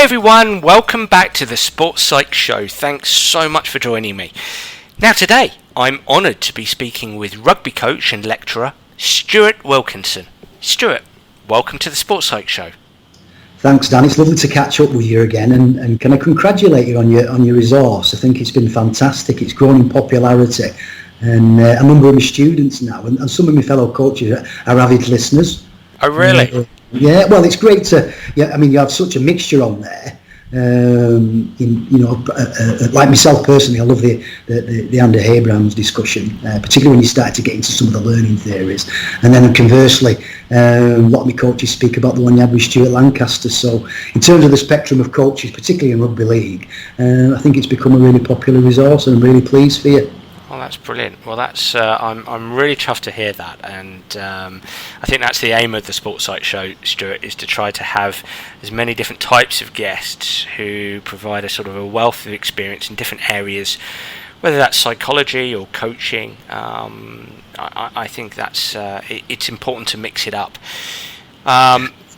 everyone, welcome back to the Sports Psych Show. Thanks so much for joining me. Now today, I'm honoured to be speaking with rugby coach and lecturer Stuart Wilkinson. Stuart, welcome to the Sports Psych Show. Thanks, Dan. It's lovely to catch up with you again, and can I congratulate you on your resource? I think it's been fantastic. It's grown in popularity, and a number of my students now, and some of my fellow coaches are avid listeners. Oh, really? Yeah. Well, it's great to. Yeah, I mean, you have such a mixture on there. Like myself personally, I love the Andy Abrams discussion, particularly when you start to get into some of the learning theories, and then conversely, a lot of my coaches speak about the one you had with Stuart Lancaster. So, in terms of the spectrum of coaches, particularly in rugby league, I think it's become a really popular resource, and I'm really pleased for you. Well, that's brilliant. Well, that's I'm really chuffed to hear that, and I think that's the aim of the Sports Psych Show, Stuart, is to try to have as many different types of guests who provide a sort of a wealth of experience in different areas, whether that's psychology or coaching. I think that's it's important to mix it up.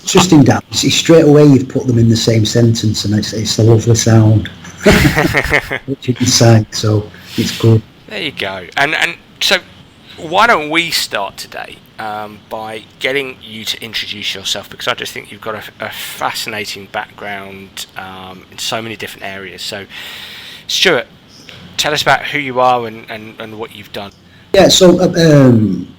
Interesting, Dan. See, straight away you've put them in the same sentence, and it's a lovely sound, which you can say. So it's good. There you go. And so why don't we start today by getting you to introduce yourself, because I just think you've got a fascinating background in so many different areas. So, Stuart, tell us about who you are and what you've done. Yeah, so I'm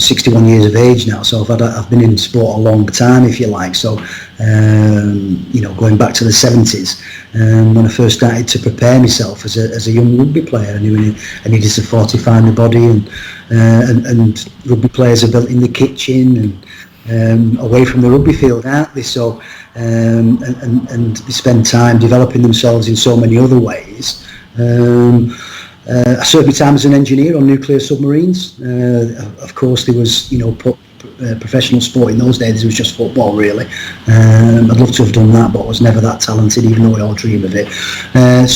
61 years of age now, so I've been in sport a long time, if you like. So, going back to the 70s, when I first started to prepare myself as a young rugby player, I knew I needed to fortify my body, and rugby players are built in the kitchen and away from the rugby field, aren't they? So, and they spend time developing themselves in so many other ways. I served my time as an engineer on nuclear submarines. Of course, there was, professional sport in those days. There was just football, really. I'd love to have done that, but I was never that talented, even though we all dream of it. I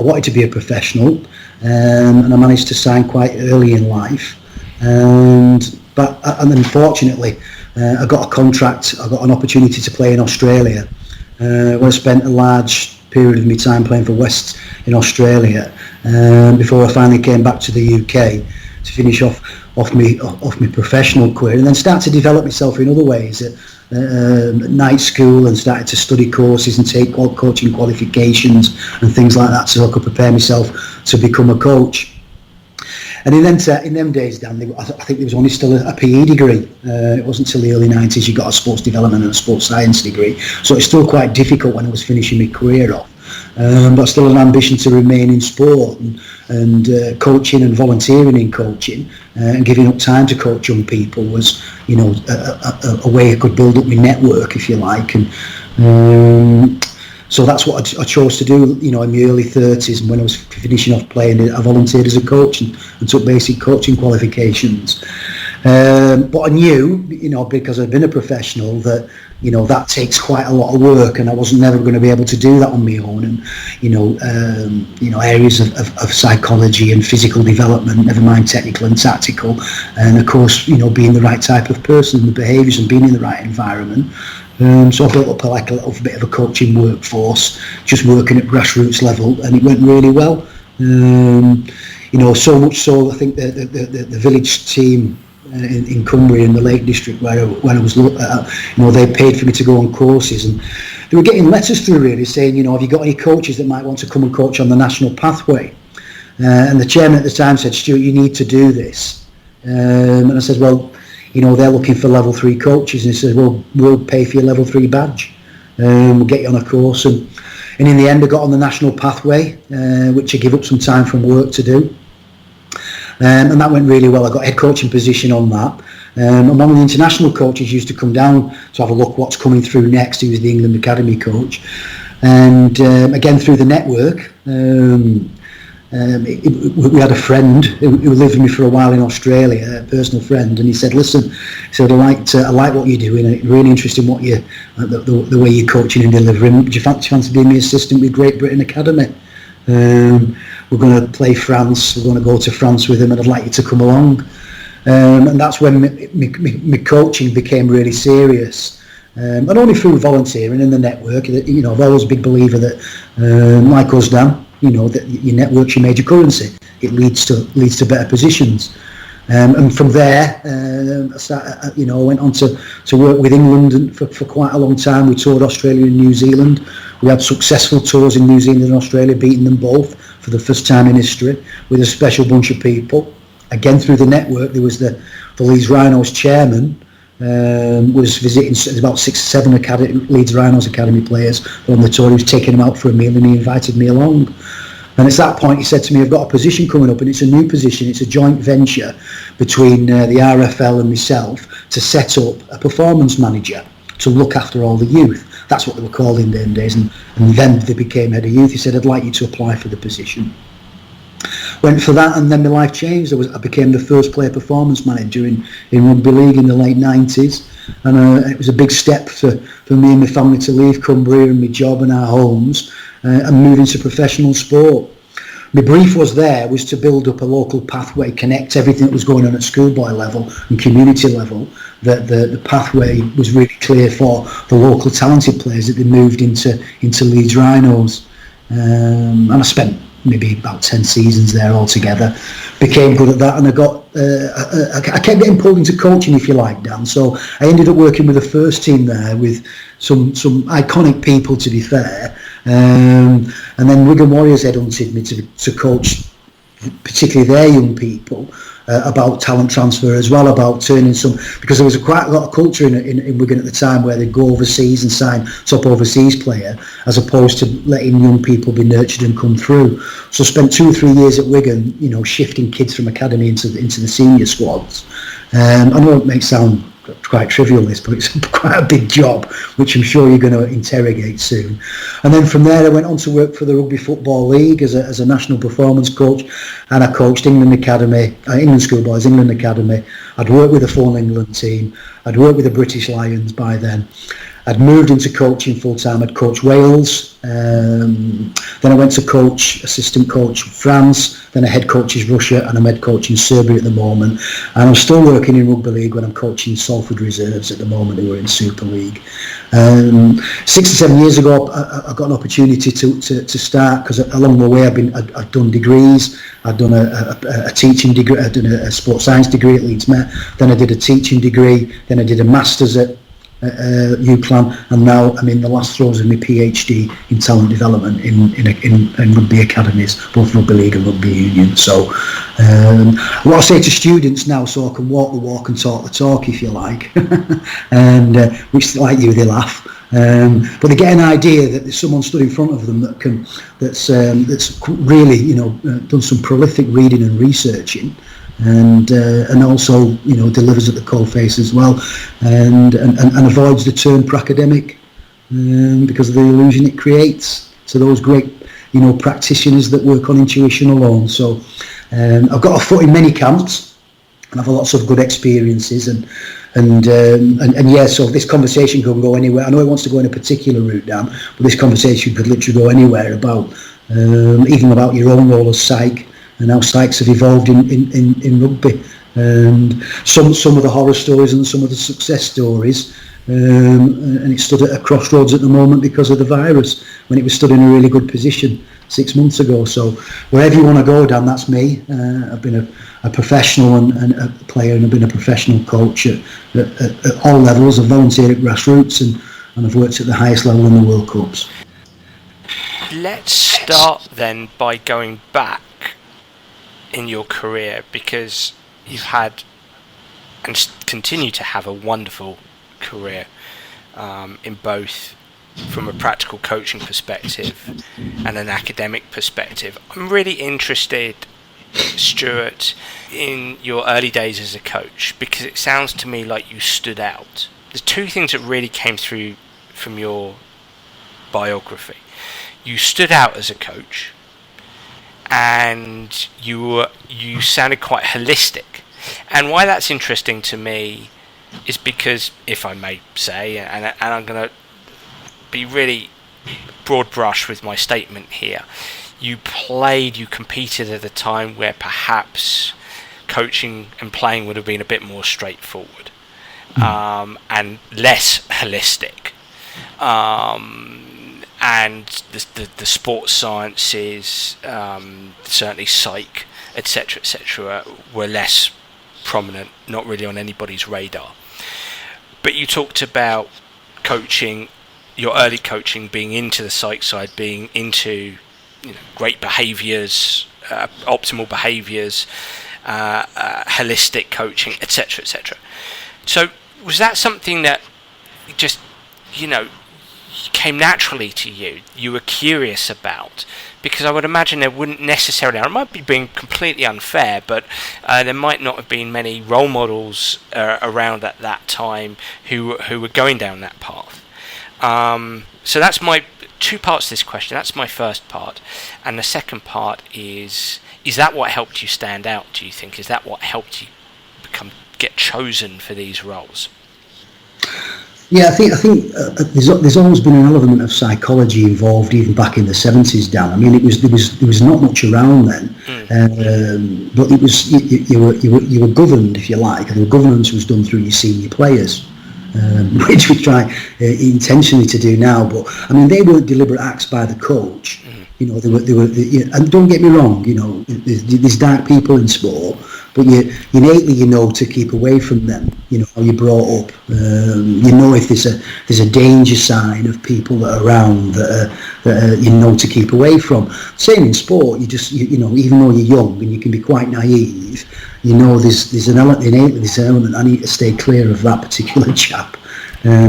wanted to be a professional, and I managed to sign quite early in life. And unfortunately, I got a contract. I got an opportunity to play in Australia, where I spent a large period of my time playing for West in Australia, before I finally came back to the UK to finish off my professional career, and then start to develop myself in other ways at night school, and started to study courses and take coaching qualifications and things like that, so I could prepare myself to become a coach. And in them days, Dan, I think there was only still a PE degree. It wasn't until the early 90s you got a sports development and a sports science degree. So it's still quite difficult when I was finishing my career off. But still an ambition to remain in sport and coaching and volunteering in coaching, and giving up time to coach young people was, a way I could build up my network, if you like. And so that's what I chose to do, in my early 30s. And when I was finishing off playing, I volunteered as a coach and took basic coaching qualifications. But I knew, because I'd been a professional, that that takes quite a lot of work, and I wasn't never going to be able to do that on my own. And areas of psychology and physical development, never mind technical and tactical, and of course, being the right type of person, the behaviours, and being in the right environment. So I built up a little bit of a coaching workforce, just working at grassroots level, and it went really well. So much so, I think the village team in Cumbria, in the Lake District, where I was, they paid for me to go on courses, and they were getting letters through, really, saying, have you got any coaches that might want to come and coach on the national pathway? And the chairman at the time said, Stuart, you need to do this. And I said, well, they're looking for level 3 coaches, and he said, well, we'll pay for your level 3 badge, we'll get you on a course. And in the end, I got on the national pathway, which I give up some time from work to do. And that went really well. I got a head coaching position on that. And one of the international coaches used to come down to have a look what's coming through next. He was the England Academy coach. And again, through the network, we had a friend who lived with me for a while in Australia, a personal friend, and he said, "Listen," he said, "I like what you're doing. I'm really interested in what the way you're coaching and delivering. Do you fancy being my assistant with Great Britain Academy? We're going to play France. We're going to go to France with him, and I'd like you to come along." And that's when my coaching became really serious. and only through volunteering and the network. You know, I've always been a big believer that, like us, Dan, you know, that your network's your major currency. It leads to better positions. And from there, I started, I went on to work with England for quite a long time. We toured Australia and New Zealand. We had successful tours in New Zealand and Australia, beating them both for the first time in history with a special bunch of people. Again, through the network, there was the Leeds Rhinos chairman was visiting about 6 or 7 Leeds Rhinos academy players on the tour. He was taking them out for a meal and he invited me along. And at that point he said to me, I've got a position coming up, and it's a new position. It's a joint venture between the RFL and myself to set up a performance manager to look after all the youth. That's what they were called in them days, and then they became head of youth. He said, I'd like you to apply for the position. Went for that, and then my life changed. I became the first player performance manager in rugby league in the late 90s, and it was a big step for me and my family to leave Cumbria and my job and our homes and move into professional sport. My brief was to build up a local pathway, connect everything that was going on at schoolboy level and community level. That the pathway was really clear for the local talented players that they moved into Leeds Rhinos, and I spent maybe about 10 seasons there altogether. Became good at that, and I kept getting pulled into coaching, if you like, Dan. So I ended up working with the first team there with some iconic people, to be fair. And then Wigan Warriors headhunted me to coach particularly their young people about talent transfer as well, about turning some, because there was quite a lot of culture in Wigan at the time where they'd go overseas and sign top overseas player as opposed to letting young people be nurtured and come through. So I spent 2 or 3 years at Wigan, shifting kids from academy into the senior squads. I know it may sound quite trivial this, but it's quite a big job, which I'm sure you're going to interrogate soon. And then from there I went on to work for the Rugby Football League as a national performance coach, and I coached England Academy, England Schoolboys, England Academy. I'd worked with the full England team. I'd worked with the British Lions by then. I'd moved into coaching full time. I'd coached Wales. Then I went to assistant coach France. Then I head coaches Russia, and I'm head coaching Serbia at the moment. And I'm still working in rugby league when I'm coaching Salford Reserves at the moment, who are in Super League. 6 or 7 years ago, I got an opportunity to start, because along the way I'd done degrees. I'd done a teaching degree. I'd done a sports science degree at Leeds Met. Then I did a teaching degree. Then I did a masters at UCLan, and now I'm in the last throes of my PhD in talent development in rugby academies, both rugby league and rugby union. So what I say to students now, so I can walk the walk and talk the talk, if you like, and which, like you, they laugh. But they get an idea that there's someone stood in front of them that's really done some prolific reading and researching, and also delivers at the coalface as well, and avoids the term pracademic because of the illusion it creates to those great practitioners that work on intuition alone. So I've got a foot in many camps, and I've had lots of good experiences, and yeah, so this conversation can go anywhere. I know it wants to go in a particular route, Dan, but this conversation could literally go anywhere about even about your own role as psych and how psychs have evolved in rugby, and some of the horror stories and some of the success stories, and it stood at a crossroads at the moment because of the virus, when it was stood in a really good position 6 months ago. So wherever you want to go, Dan, that's me. I've been a professional and a player, and I've been a professional coach at all levels. I've volunteered at grassroots, and I've worked at the highest level in the World Cups. Let's start then by going back in your career, because you've had and continue to have a wonderful career in both from a practical coaching perspective and an academic perspective. I'm really interested, Stuart, in your early days as a coach, because it sounds to me like you stood out. There's 2 things that really came through from your biography. You stood out as a coach, and you sounded quite holistic. And why that's interesting to me is because, if I may say, and I'm going to be really broad brush with my statement here, you competed at a time where perhaps coaching and playing would have been a bit more straightforward, and less holistic, and the sports sciences, certainly psych, etc., were less prominent, not really on anybody's radar. But you talked about coaching, your early coaching being into the psych side, being into great behaviours, optimal behaviours, holistic coaching, etc. So was that something that just came naturally to you? You were curious about? Because I would imagine there wouldn't necessarily, I might be being completely unfair, but there might not have been many role models around at that time who were going down that path. So that's my two parts to this question. That's my first part, and the second part is that what helped you stand out? Do you think is that what helped you get chosen for these roles? Yeah, I think there's always been an element of psychology involved, even back in the 70s, Dan. I mean, there was not much around then, but it was you were governed, if you like, and the governance was done through your senior players, which we try intentionally to do now. But I mean, they weren't deliberate acts by the coach. They were, and don't get me wrong, there's dark people in sport, but innately to keep away from them. How you're brought up. If there's a danger sign of people that are around that to keep away from. Same in sport. You just even though you're young and you can be quite naive, there's an element. I need to stay clear of that particular chap.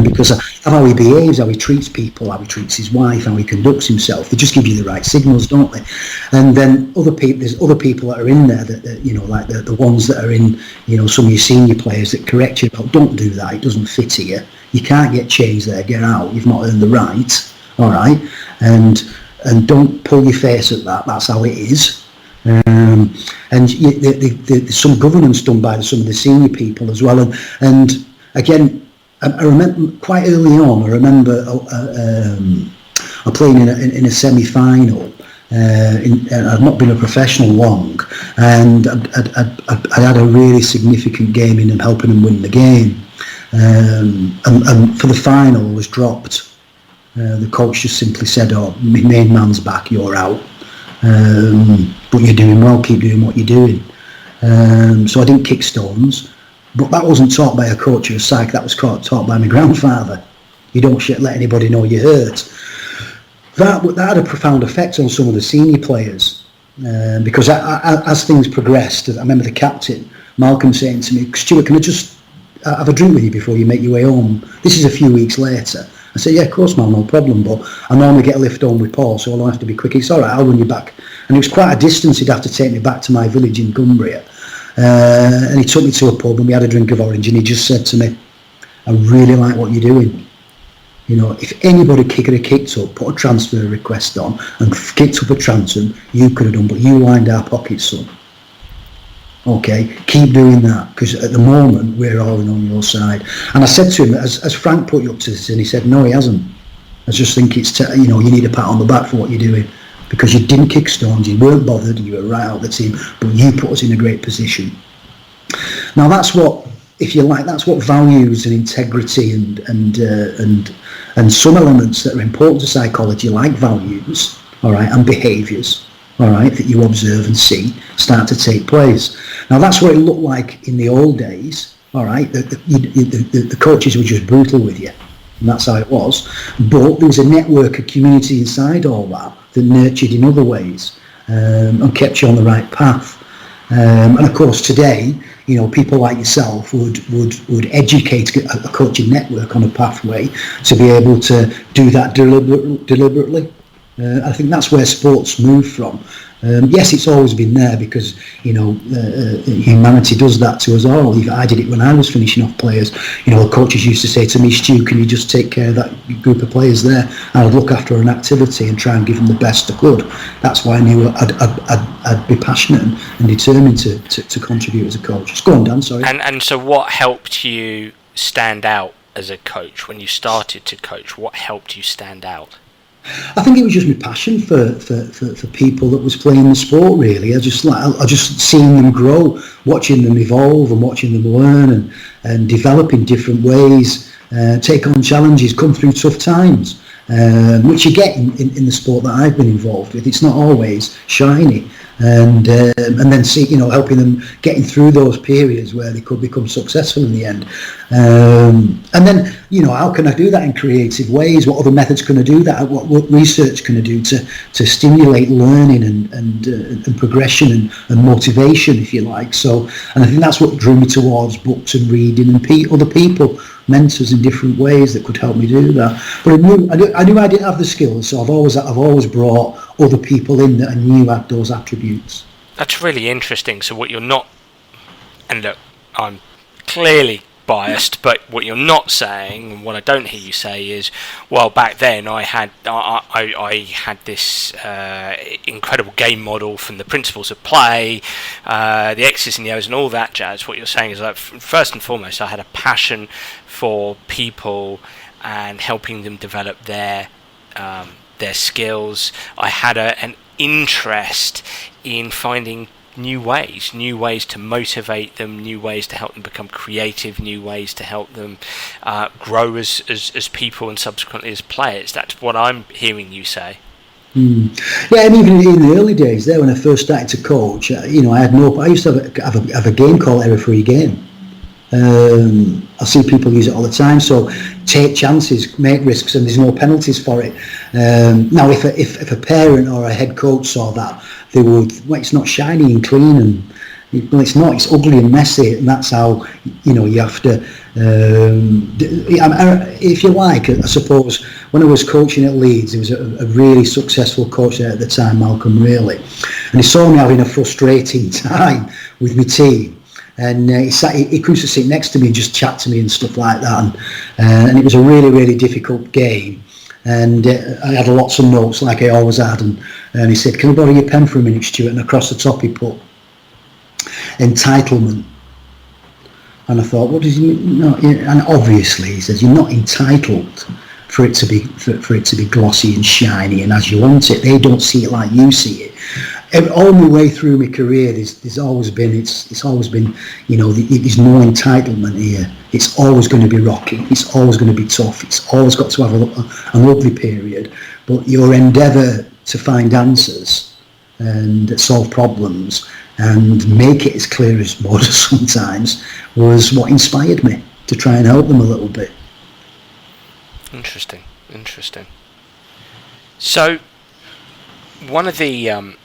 Because of how he behaves, how he treats people, how he treats his wife, how he conducts himself. They just give you the right signals, don't they? And then there's other people that are in there that like the ones that are in, some of your senior players that correct you about, don't do that, it doesn't fit here. You can't get changed there, get out, you've not earned the right, all right? And don't pull your face at that, that's how it is. And there's some governance done by some of the senior people as well. And again, I remember quite early on. I remember playing in a semi-final. I'd not been a professional long, and I had a really significant game in helping them win the game. And for the final, I was dropped. The coach just simply said, "Oh, my main man's back. You're out, but you're doing well. Keep doing what you're doing." So I didn't kick stones. But that wasn't taught by a coach or a psych, that was taught by my grandfather. You don't let anybody know you're hurt. That had a profound effect on some of the senior players. Because as things progressed, I remember the captain, Malcolm, saying to me, "Stuart, can I just have a drink with you before you make your way home?" This is a few weeks later. I said, "Yeah, of course, man, no problem, but I normally get a lift home with Paul, so I'll have to be quick." It's all right, I'll run you back. And it was quite a distance, he'd have to take me back to my village in Cumbria. And he took me to a pub and we had a drink of orange, and he just said to me, "I really like what you're doing. If anybody could have kicked up, put a transfer request on and kicked up a transom, you could have done, but you lined our pockets, son. Okay, keep doing that, because at the moment we're all on your side." And I said to him, as Frank put you up to this, and he said, "No, he hasn't. I just think it's you need a pat on the back for what you're doing. Because you didn't kick stones, you weren't bothered, you were right out of the team, but you put us in a great position." Now that's what, if you like, that's what values and integrity and some elements that are important to psychology, like values, all right, and behaviours, all right, that you observe and see, start to take place. Now that's what it looked like in the old days, all right. The coaches were just brutal with you, and that's how it was. But there was a network, a community inside all that nurtured in other ways, and kept you on the right path. And of course today, people like yourself would educate a coaching network on a pathway to be able to do that deliberately. I think that's where sports moved from. Yes, it's always been there because humanity does that to us all. I did it when I was finishing off players. Coaches used to say to me, "Stu, can you just take care of that group of players there?" And I'd look after an activity and try and give them the best I could. That's why I knew I'd be passionate and determined to contribute as a coach. Just go on, Dan. Sorry. And so, what helped you stand out as a coach when you started to coach? What helped you stand out? I think it was just my passion for people that was playing the sport. Really, I just seeing them grow, watching them evolve, and watching them learn and develop in different ways. take on challenges, come through tough times, which you get in the sport that I've been involved with. It's not always shiny, and then see, helping them getting through those periods where they could become successful in the end. And then, how can I do that in creative ways? What other methods can I do that? What research can I do to stimulate learning and progression and motivation, if you like? So, and I think that's what drew me towards books and reading and other people, mentors in different ways that could help me do that. But I knew I didn't have the skills, so I've always brought other people in that I knew had those attributes. That's really interesting. So what you're not, and look, I'm clearly biased, but what you're not saying, and what I don't hear you say is, well, back then I had this incredible game model from the principles of play, the X's and the O's and all that jazz. What you're saying is that first and foremost, I had a passion for people and helping them develop their skills. I had an interest in finding new ways to motivate them, new ways to help them become creative, new ways to help them grow as people and subsequently as players. That's what I'm hearing you say. Yeah, and even in the early days there, when I first started to coach, I used to have a game called error-free game. I see people use it all the time. So take chances, make risks, and there's no penalties for it. Now, if a parent or a head coach saw that, they would. Well, it's not shiny and clean, and it's not. It's ugly and messy, and that's how you have to. If you like, I suppose when I was coaching at Leeds, there was a really successful coach there at the time, Malcolm Rayleigh, and he saw me having a frustrating time with my team. And he could sit next to me and just chat to me and stuff like that. And it was a really, really difficult game. And I had lots of notes, like I always had. And he said, "Can I borrow your pen for a minute, Stuart?" And across the top he put entitlement. And I thought, what does he mean? No, and obviously he says, you're not entitled for it to be glossy and shiny and as you want it. They don't see it like you see it. All my way through my career, there's always been there's no entitlement here. It's always going to be rocky. It's always going to be tough. It's always got to have an ugly period. But your endeavour to find answers and solve problems and make it as clear as mud sometimes was what inspired me to try and help them a little bit. Interesting. So one of the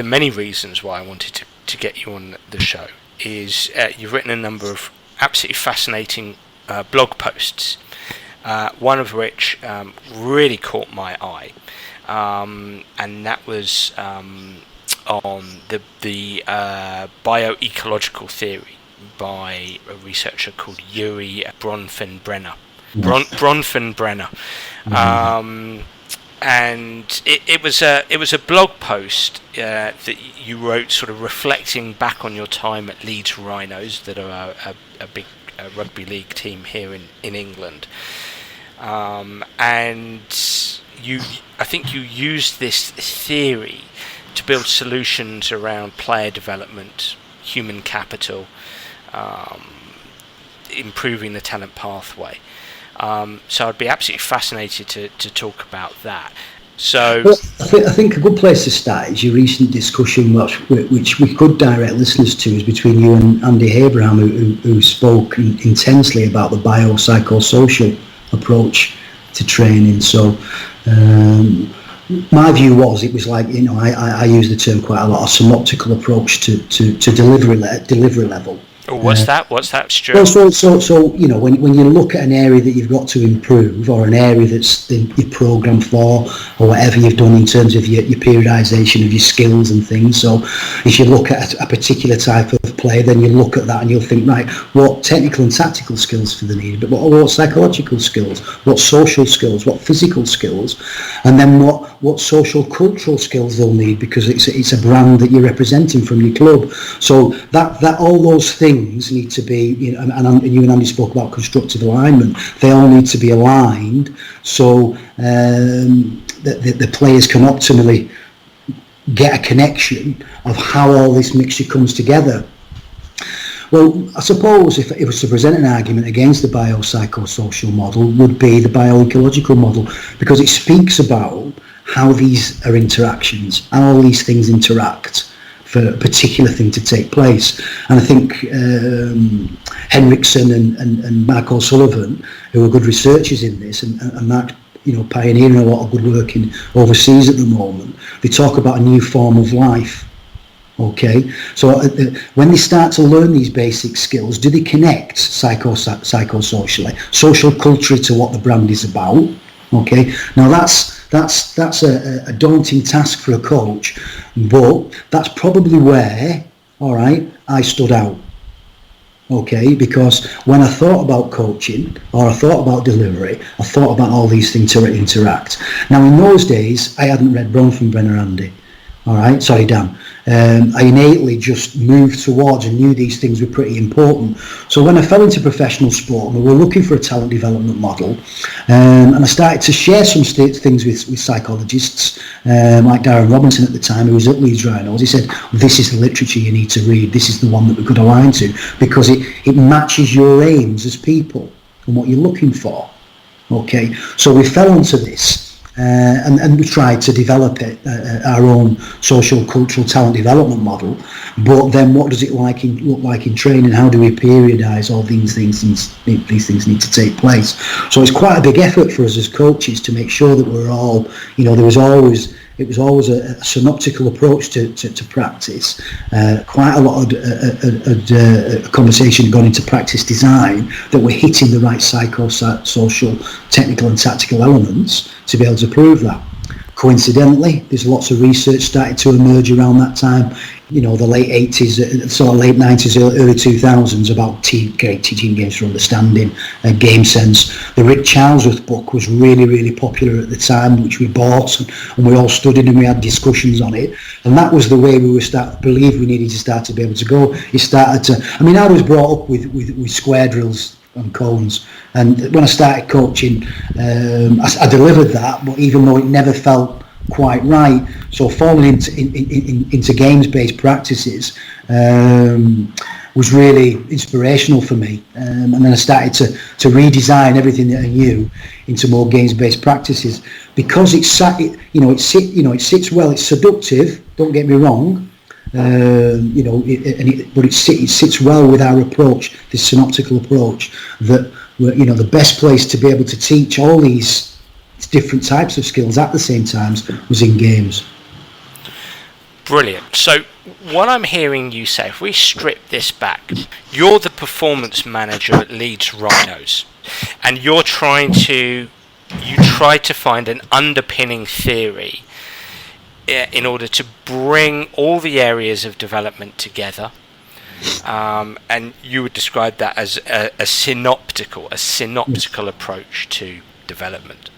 many reasons why I wanted to get you on the show is you've written a number of absolutely fascinating blog posts, one of which really caught my eye, and that was on the bioecological theory by a researcher called Yuri Bronfenbrenner. And it was a blog post that you wrote, sort of reflecting back on your time at Leeds Rhinos, that are a big rugby league team here in England. And I think you used this theory to build solutions around player development, human capital, improving the talent pathway. So I'd be absolutely fascinated to talk about that. So, well, I think a good place to start is your recent discussion, which we could direct listeners to, is between you and Andy Abraham, who spoke intensely about the biopsychosocial approach to training. So my view was like, I use the term quite a lot, a synoptical approach to delivery level. What's that, Stuart? Well, so when you look at an area that you've got to improve, or an area that's you're programmed for, or whatever you've done in terms of your periodisation of your skills and things. So if you look at a particular type of play, then you look at that and you'll think, right, what technical and tactical skills do they need, but what psychological skills, what social skills, what physical skills, and then what social cultural skills they'll need, because it's a brand that you're representing from your club. So that all those things need to be, and you and Andy spoke about constructive alignment. They all need to be aligned so the players can optimally get a connection of how all this mixture comes together. Well, I suppose if it was to present an argument against the biopsychosocial model, would be the bioecological model, because it speaks about how these are interactions, how all these things interact for a particular thing to take place. And I think Henriksen and Mark O'Sullivan, who are good researchers in this, and Mark, pioneering a lot of good work in overseas at the moment, they talk about a new form of life. Okay, so when they start to learn these basic skills, do they connect psychosocially, social culture to what the brand is about? Okay, now that's a daunting task for a coach, but that's probably where, all right, I stood out. Okay, because when I thought about coaching or I thought about delivery, I thought about all these things to interact. Now in those days, I hadn't read Bronfenbrenner, Andy. All right, sorry, Dan. I innately just moved towards and knew these things were pretty important. So when I fell into professional sport, we were looking for a talent development model, and I started to share some things with psychologists, like Darren Robinson at the time, who was at Leeds Rhinos. He said, this is the literature you need to read. This is the one that we could align to, because it matches your aims as people and what you're looking for. Okay, so we fell onto this. And we tried to develop our own social cultural talent development model, but then what does it look like in training? How do we periodise all these things? These things need to take place. So it's quite a big effort for us as coaches to make sure that we're all, it was always a synoptical approach to practice. Quite a lot of conversation had gone into practice design, that we're hitting the right psychosocial, technical and tactical elements to be able to prove that. Coincidentally, there's lots of research started to emerge around that time, the late 80s, sort of late 90s, early 2000s, about great teaching games for understanding, game sense. The Rick Charlesworth book was really, really popular at the time, which we bought, and we all studied and we had discussions on it. And that was the way we believed we needed to start to be able to go. It started to, I was brought up with square drills and cones, and when I started coaching, I delivered that, but even though it never felt quite right, so falling into games-based practices was really inspirational for me, and then I started to redesign everything that I knew into more games-based practices, because it sits well. It's seductive, don't get me wrong, but it sits well with our approach, this synoptical approach, that the best place to be able to teach all these different types of skills at the same time was in games. Brilliant. So what I'm hearing you say, if we strip this back, you're the performance manager at Leeds Rhinos, and you try to find an underpinning theory in order to bring all the areas of development together, and you would describe that as a synoptical approach to development.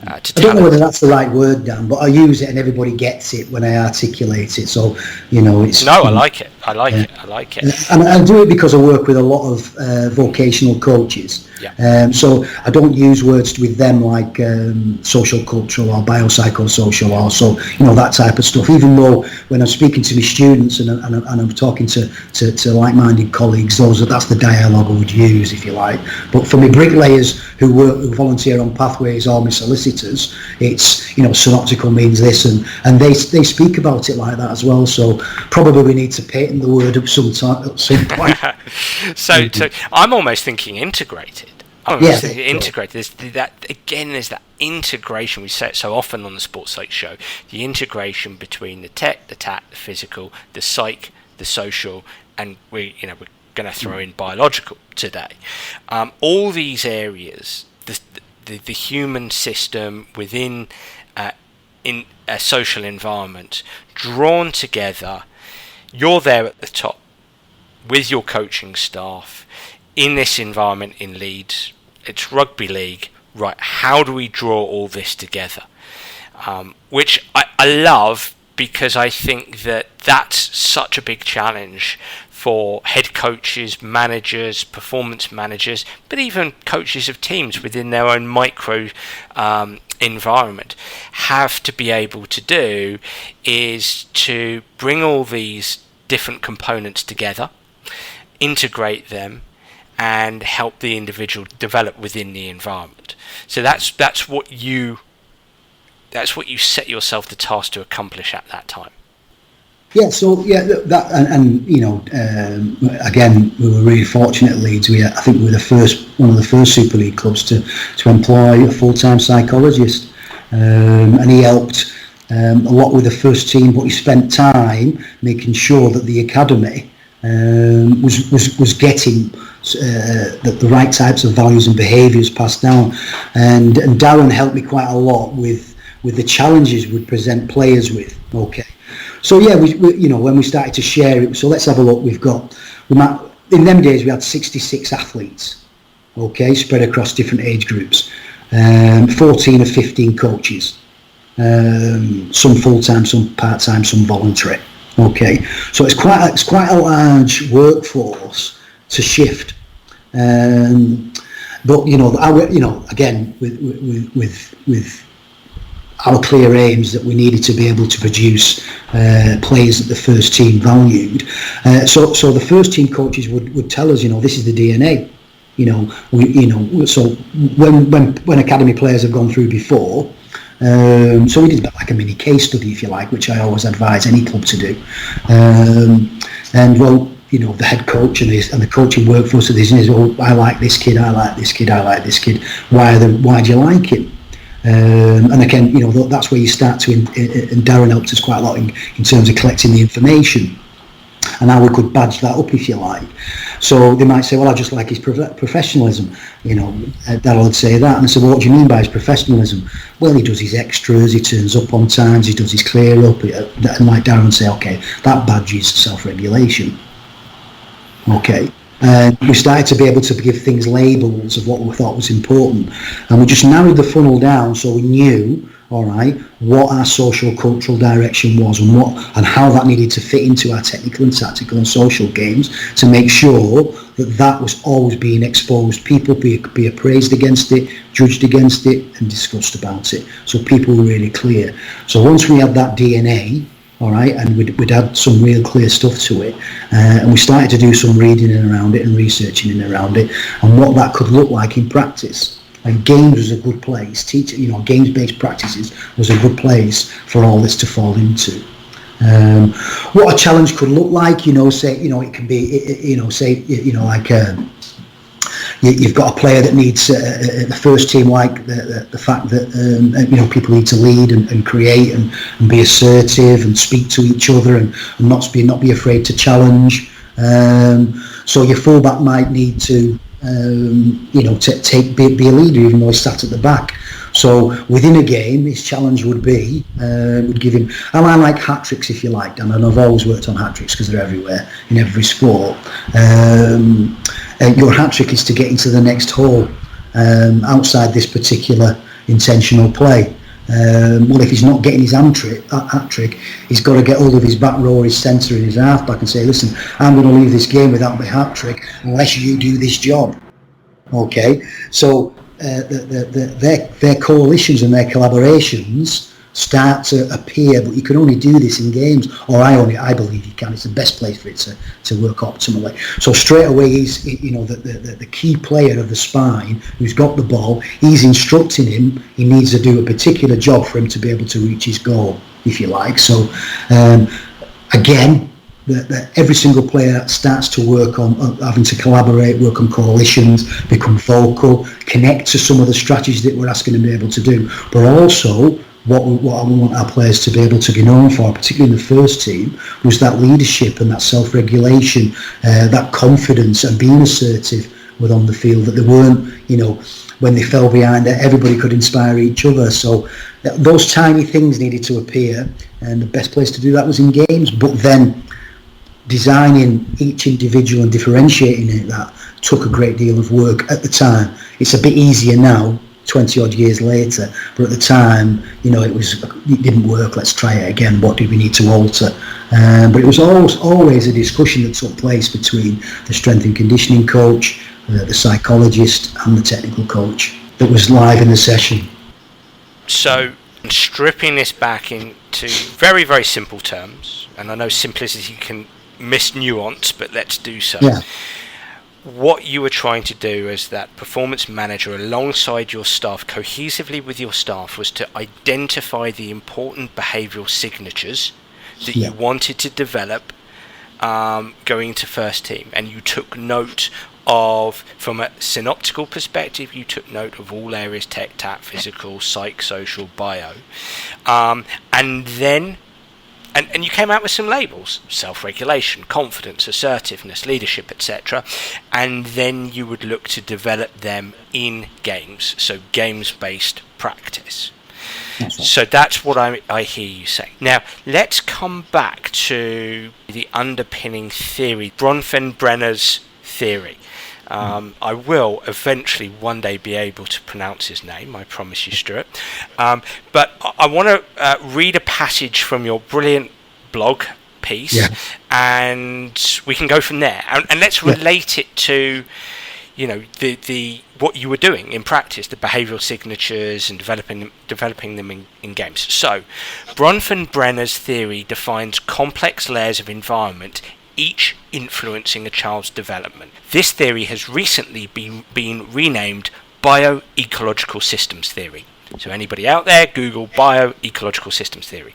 I don't know whether that's the right word, Dan, but I use it and everybody gets it when I articulate it. So, it's... No, I like it. I like it. And I do it because I work with a lot of vocational coaches. Yeah. So I don't use words with them like social cultural or biopsychosocial or so, that type of stuff. Even though when I'm speaking to my students and I'm talking to like-minded colleagues, that's the dialogue I would use, if you like. But for my bricklayers who volunteer on pathways, or my solicitors, it's synoptical means this, and they speak about it like that as well. So probably we need to patent the word at some point. So I'm almost thinking integrated. Integrated. There's that integration we say it so often on the Sports Psych Show. The integration between the tech, the tact, the physical, the psych, the social, and we're going to throw in biological today. All these areas, the human system within in a social environment, drawn together. You're there at the top with your coaching staff in this environment in Leeds. It's rugby league, right? How do we draw all this together? Which I love, because I think that's such a big challenge for head coaches, managers, performance managers, but even coaches of teams within their own micro environment have to be able to do, is to bring all these different components together integrate them, and help the individual develop within the environment. So that's what you set yourself the task to accomplish at that time. Yeah, so that and again, we were really fortunate at Leeds. I think we were one of the first Super League clubs to employ a full-time psychologist, and he helped a lot with the first team, but he spent time making sure that the academy was getting the right types of values and behaviours passed down, and Darren helped me quite a lot with the challenges we'd present players with. Okay. So yeah, we when we started to share it, so let's have a look. In them days we had 66 athletes, okay, spread across different age groups, 14 or 15 coaches, some full-time, some part-time, some voluntary. Okay, so it's quite a large workforce to shift, but again with our clear aims that we needed to be able to produce players that the first team valued. So the first team coaches would tell us, this is the DNA. So when academy players have gone through before, so we did like a mini case study, if you like, which I always advise any club to do. The head coach and the coaching workforce of this is, I like this kid, I like this kid, I like this kid. Why do you like him? And again, that's where you start to, and Darren helped us quite a lot in terms of collecting the information and how we could badge that up, if you like. So they might say, well, I just like his professionalism. Darren would say that, and I said, well, what do you mean by his professionalism? Well, he does his extras, he turns up on times, he does his clear up, and like Darren would say, okay, that badges self-regulation. Okay. We started to be able to give things labels of what we thought was important, and we just narrowed the funnel down so we knew, all right, what our social cultural direction was and how that needed to fit into our technical and tactical and social games to make sure that was always being exposed. People be appraised against it, judged against it, and discussed about it. So people were really clear. So once we had that DNA, all right, and we'd add some real clear stuff to it, and we started to do some reading in around it and researching in around it, and what that could look like in practice. And games was a good place. Games-based practices was a good place for all this to fall into. What a challenge could look like, it can be, you've got a player that needs the first team, like the fact that people need to lead and create and be assertive and speak to each other and not be afraid to challenge. So your fullback might need to be a leader even though he's sat at the back. So within a game, his challenge would be would give him. And I like hat tricks, if you like, Dan, and I've always worked on hat tricks because they're everywhere in every sport. Your hat trick is to get into the next hole outside this particular intentional play. Well, if he's not getting his hat trick, he's got to get hold of his back row, his centre, and his halfback, and say, "Listen, I'm going to leave this game without my hat trick unless you do this job." Okay, so their coalitions and their collaborations start to appear, but you can only do this in games, or I believe you can. It's the best place for it to work optimally. So straight away, he's the key player of the spine who's got the ball. He's instructing him. He needs to do a particular job for him to be able to reach his goal, if you like. So again, every single player starts to work on having to collaborate, work on coalitions, become vocal, connect to some of the strategies that we're asking them to be able to do, but also what I want our players to be able to be known for, particularly in the first team, was that leadership and that self-regulation, that confidence and being assertive on the field, that they weren't, when they fell behind, that everybody could inspire each other. So those tiny things needed to appear, and the best place to do that was in games. But then designing each individual and differentiating it, that took a great deal of work at the time. It's a bit easier now, 20 odd years later, but at the time, it didn't work. Let's try it again. What do we need to alter? But it was always a discussion that took place between the strength and conditioning coach, the psychologist, and the technical coach that was live in the session. So, stripping this back into very, very simple terms, and I know simplicity can miss nuance, but let's do so. Yeah. What you were trying to do as that performance manager alongside your staff, cohesively with your staff, was to identify the important behavioural signatures that you wanted to develop going into first team, and you took note of, from a synoptical perspective, you took note of all areas: tech, tap, physical, psych, social, bio, and then and you came out with some labels: self-regulation, confidence, assertiveness, leadership, etc. And then you would look to develop them in games, so games-based practice. So that's what I hear you say. Now, let's come back to the underpinning theory, Bronfenbrenner's theory. I will eventually one day be able to pronounce his name, I promise you, Stuart. But I want to read a passage from your brilliant blog piece, and we can go from there. And let's relate it to, you know, the what you were doing in practice, the behavioural signatures, and developing them in games. So, Bronfenbrenner's theory defines complex layers of environment, each influencing a child's development. This theory has recently been renamed bioecological systems theory. So anybody out there, Google bioecological systems theory.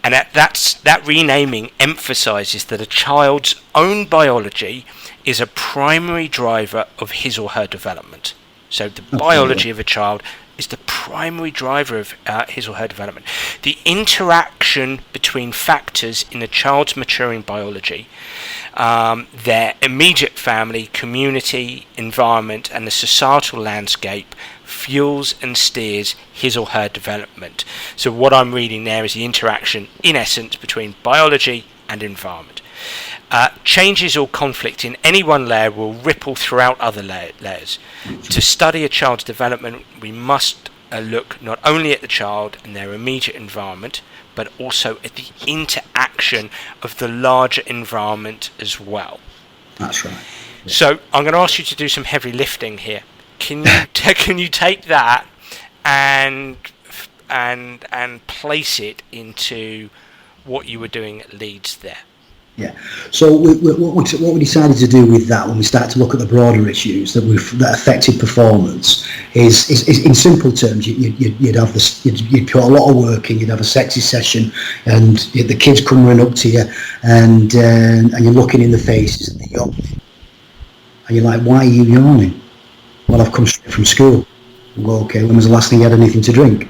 And that renaming emphasises that a child's own biology is a primary driver of his or her development. So the biology of a child is the primary driver of his or her development. The interaction between factors in a child's maturing biology, their immediate family, community, environment, and the societal landscape fuels and steers his or her development. So what I'm reading there is the interaction, in essence, between biology and environment. Changes or conflict in any one layer will ripple throughout other layers. To study a child's development, we must look not only at the child and their immediate environment, but also at the interaction of the larger environment as well. That's right. Yeah. So I'm going to ask you to do some heavy lifting here. Can you take that and place it into what you were doing at Leeds there? Yeah. So what we decided to do with that, when we started to look at the broader issues that affected performance, is in simple terms, you'd put a lot of work in. You'd have a sexy session, and the kids come running up to you, and you're looking in the faces, and they're yawning, and you're like, "Why are you yawning?" "Well, I've come straight from school." "Well, okay. When was the last thing you had anything to drink?"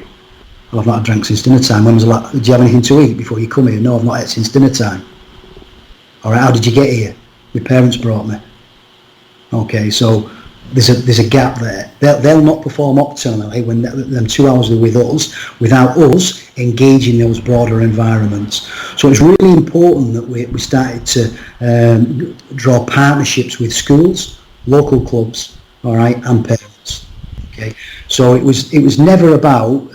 "Well, I've not had drink since dinner time." "When was the last? Did you have anything to eat before you come here?" "No, I've not had since dinner time." "All right, how did you get here?" "My parents brought me." Okay, so there's a gap there. They'll not perform optimally when them 2 hours are with us without us engaging those broader environments. So it's really important that we started to draw partnerships with schools, local clubs, all right, and parents. Okay, so it was never about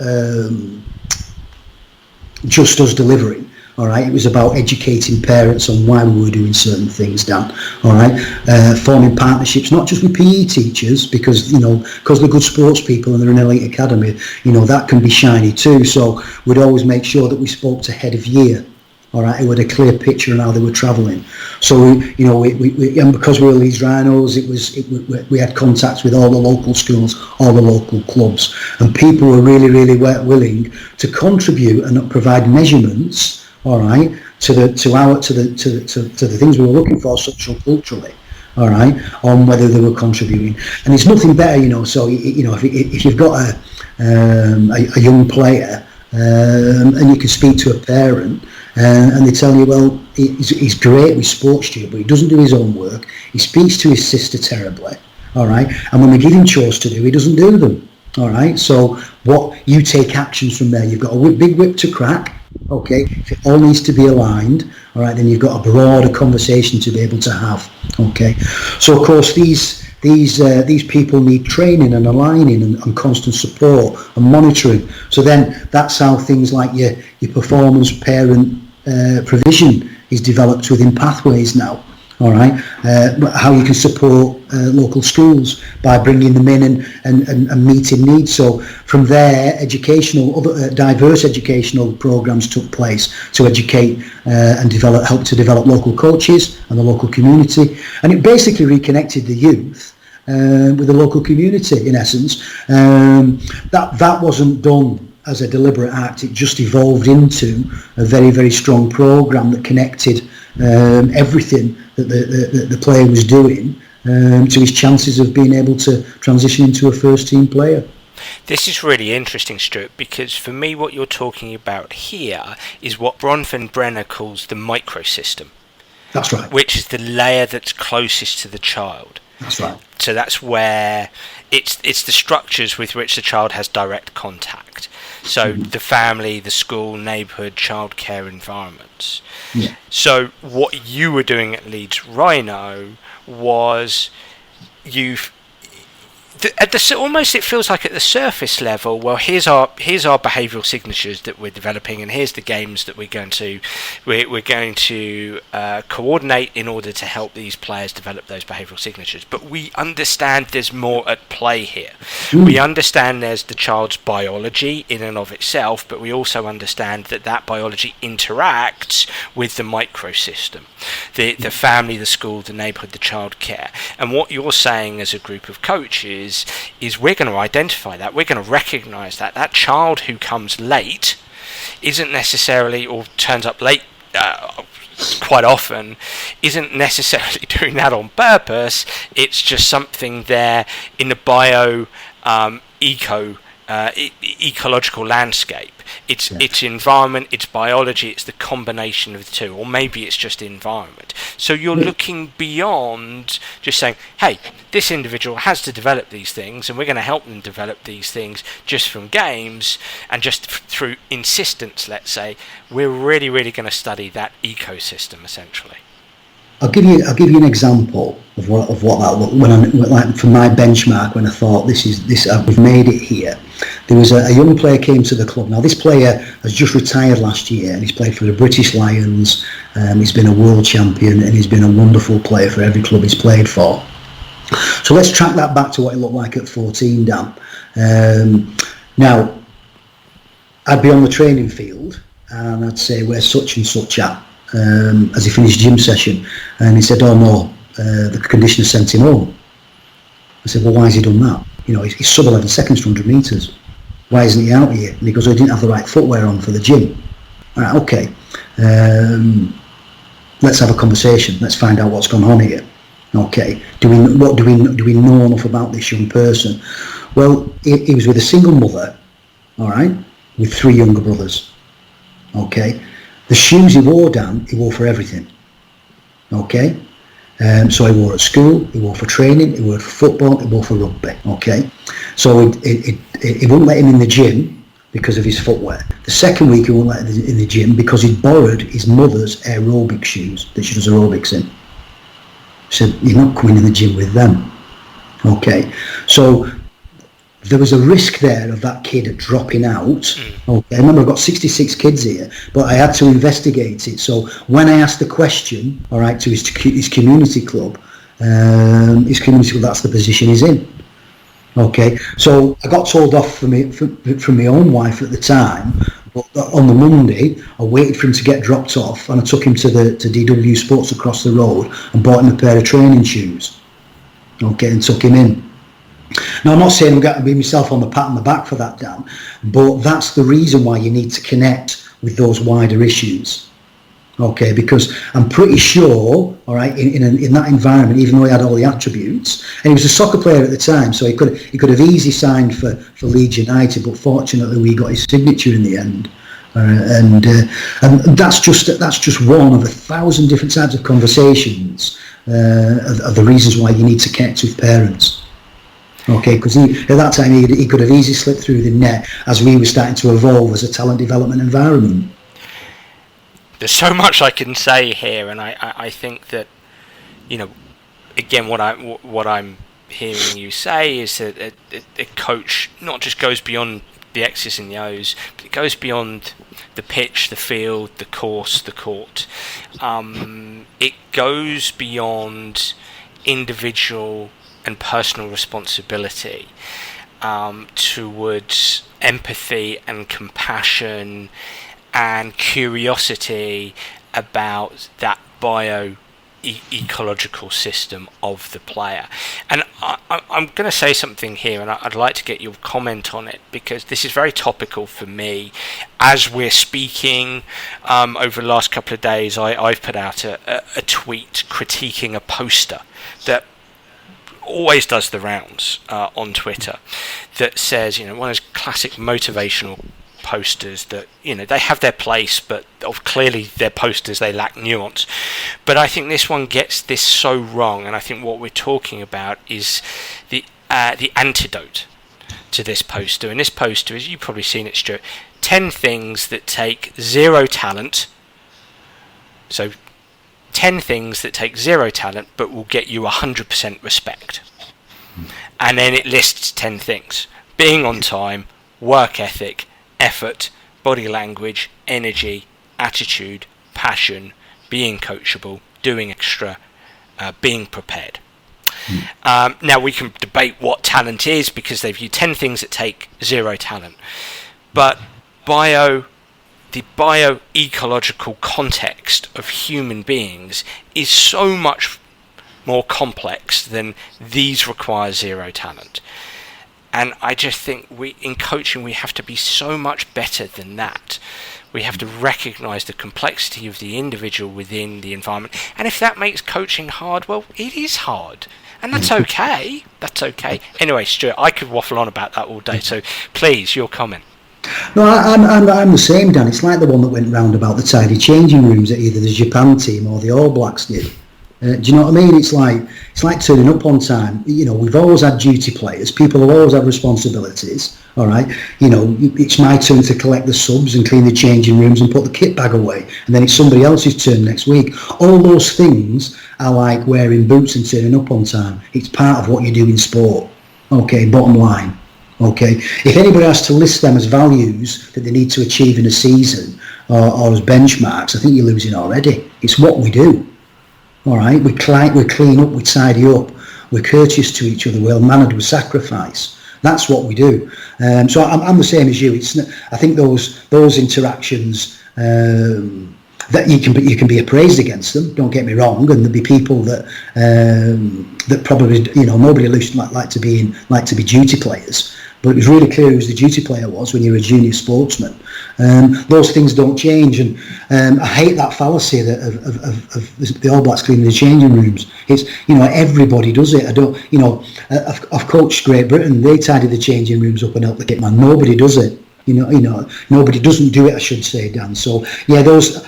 just us delivering. All right, it was about educating parents on why we were doing certain things, Dan. All right, forming partnerships, not just with PE teachers, because they're good sports people and they're an elite academy, that can be shiny too. So we'd always make sure that we spoke to head of year. All right, who had a clear picture on how they were travelling. So we and because we were Leeds Rhinos, we had contacts with all the local schools, all the local clubs, and people were really, really willing to contribute and provide measurements. All right, to the things we were looking for, social, culturally. All right, on whether they were contributing, and it's nothing better, So if you've got a young player and you can speak to a parent and they tell you, well, he's great with sports, but he doesn't do his own work. He speaks to his sister terribly. All right, and when we give him chores to do, he doesn't do them. All right, so you take actions from there. You've got a big whip to crack. Okay, if it all needs to be aligned, all right, then you've got a broader conversation to be able to have. Okay, so of course these people need training and aligning and constant support and monitoring. So then that's how things like your performance parent provision is developed within pathways now. All right, how you can support local schools by bringing them in and meeting needs. So from there, diverse educational programs took place to educate and help to develop local coaches and the local community, and it basically reconnected the youth with the local community. In essence, that wasn't done as a deliberate act. It just evolved into a very, very strong program that connected everything that the player was doing to his chances of being able to transition into a first team player. This is really interesting, Stuart, because for me what you're talking about here is what Bronfenbrenner calls the microsystem. That's right. Which is the layer that's closest to the child. That's right. So that's where it's the structures with which the child has direct contact. So the family, the school, neighbourhood, childcare environments. Yeah. So what you were doing at Leeds Rhino was almost it feels like at the surface level, well, here's our behavioural signatures that we're developing, and here's the games that we're going to coordinate in order to help these players develop those behavioural signatures. But we understand there's more at play here. We understand there's the child's biology in and of itself, but we also understand that biology interacts with the microsystem, the family, the school, the neighbourhood, the childcare. And what you're saying as a group of coaches is we're going to identify that, we're going to recognise that child who comes late isn't necessarily, or turns up late quite often, isn't necessarily doing that on purpose. It's just something there in the ecological landscape. It's environment, it's biology, it's the combination of the two, or maybe it's just environment. So you're looking beyond just saying, hey, this individual has to develop these things, and we're going to help them develop these things just from games and just through insistence, let's say. We're really, really going to study that ecosystem, essentially. I'll give you an example of what that looked like from my benchmark when I thought we've made it here. There was a young player came to the club. Now this player has just retired last year, and he's played for the British Lions. He's been a world champion, and he's been a wonderful player for every club he's played for. So let's track that back to what it looked like at 14, Dan. Now I'd be on the training field, and I'd say, where's such and such at? As he finished gym session, and he said, oh no, the conditioner sent him home. I said, well, why has he done that? He's sub 11 seconds for 100 metres. Why isn't he out here? And he goes, he didn't have the right footwear on for the gym. All right, okay. Let's have a conversation. Let's find out what's gone on here. Okay. Do we know enough about this young person? Well, he was with a single mother, all right, with 3 younger brothers. Okay. The shoes he wore, Dan, he wore for everything. Okay? So he wore at school, he wore for training, he wore for football, he wore for rugby. Okay? So he wouldn't let him in the gym because of his footwear. The second week he wouldn't let him in the gym because he'd borrowed his mother's aerobic shoes that she does aerobics in. So you're not coming in the gym with them. Okay? So there was a risk there of that kid dropping out. Okay, remember I've got 66 kids here, but I had to investigate it. So when I asked the question, all right, to his community club, that's the position he's in. Okay, so I got told off from my own wife at the time, but on the Monday I waited for him to get dropped off, and I took him to DW Sports across the road and bought him a pair of training shoes. Okay, and took him in. Now, I'm not saying I'm going to be myself on the pat on the back for that, Dan, but that's the reason why you need to connect with those wider issues. Okay, because I'm pretty sure, all right, in that environment, even though he had all the attributes, and he was a soccer player at the time, so he could have easily signed for Leeds United, but fortunately we got his signature in the end. And that's just one of 1,000 different types of conversations of the reasons why you need to connect with parents. Okay, because at that time he could have easily slipped through the net as we were starting to evolve as a talent development environment. There's so much I can say here, and I think that, again, what I'm hearing you say is that a coach not just goes beyond the X's and the O's, but it goes beyond the pitch, the field, the course, the court. It goes beyond individual and personal responsibility towards empathy and compassion and curiosity about that ecological system of the player. And I'm going to say something here, and I'd like to get your comment on it, because this is very topical for me. As we're speaking, over the last couple of days, I've put out a tweet critiquing a poster that always does the rounds on Twitter, that says, one of those classic motivational posters that they have their place, but clearly they're posters, they lack nuance. But I think this one gets this so wrong, and I think what we're talking about is the antidote to this poster. And this poster, as you've probably seen it, Stuart, 10 things that take zero talent. So 10 things that take zero talent but will get you 100% respect. And then it lists 10 things: being on time, work ethic, effort, body language, energy, attitude, passion, being coachable, doing extra, being prepared. Now we can debate what talent is, because they've used 10 things that take zero talent, but the bioecological context of human beings is so much more complex than these require zero talent. And I just think in coaching we have to be so much better than that. We have to recognise the complexity of the individual within the environment. And if that makes coaching hard, well, it is hard. And that's okay. That's okay. Anyway, Stuart, I could waffle on about that all day. So please, your comment. No, I'm the same, Dan. It's like the one that went round about the tidy changing rooms that either the Japan team or the All Blacks did. Do you know what I mean? It's like turning up on time. We've always had duty players. People have always had responsibilities. All right. It's my turn to collect the subs and clean the changing rooms and put the kit bag away, and then it's somebody else's turn next week. All those things are like wearing boots and turning up on time. It's part of what you do in sport. Okay. Bottom line. Okay. If anybody has to list them as values that they need to achieve in a season or as benchmarks, I think you're losing already. It's what we do. All right, we clean up, we tidy up, we're courteous to each other, we're mannered with sacrifice. That's what we do. So I'm the same as you. I think those interactions that you can be appraised against them. Don't get me wrong, and there'll be people that probably nobody like to be duty players. But it was really clear who the duty player was when you were a junior sportsman. Those things don't change, and I hate that fallacy of the All Blacks cleaning the changing rooms. It's everybody does it. I don't. I've coached Great Britain. They tidy the changing rooms up and help the kit man. Nobody does it. Nobody doesn't do it, I should say, Dan. So yeah,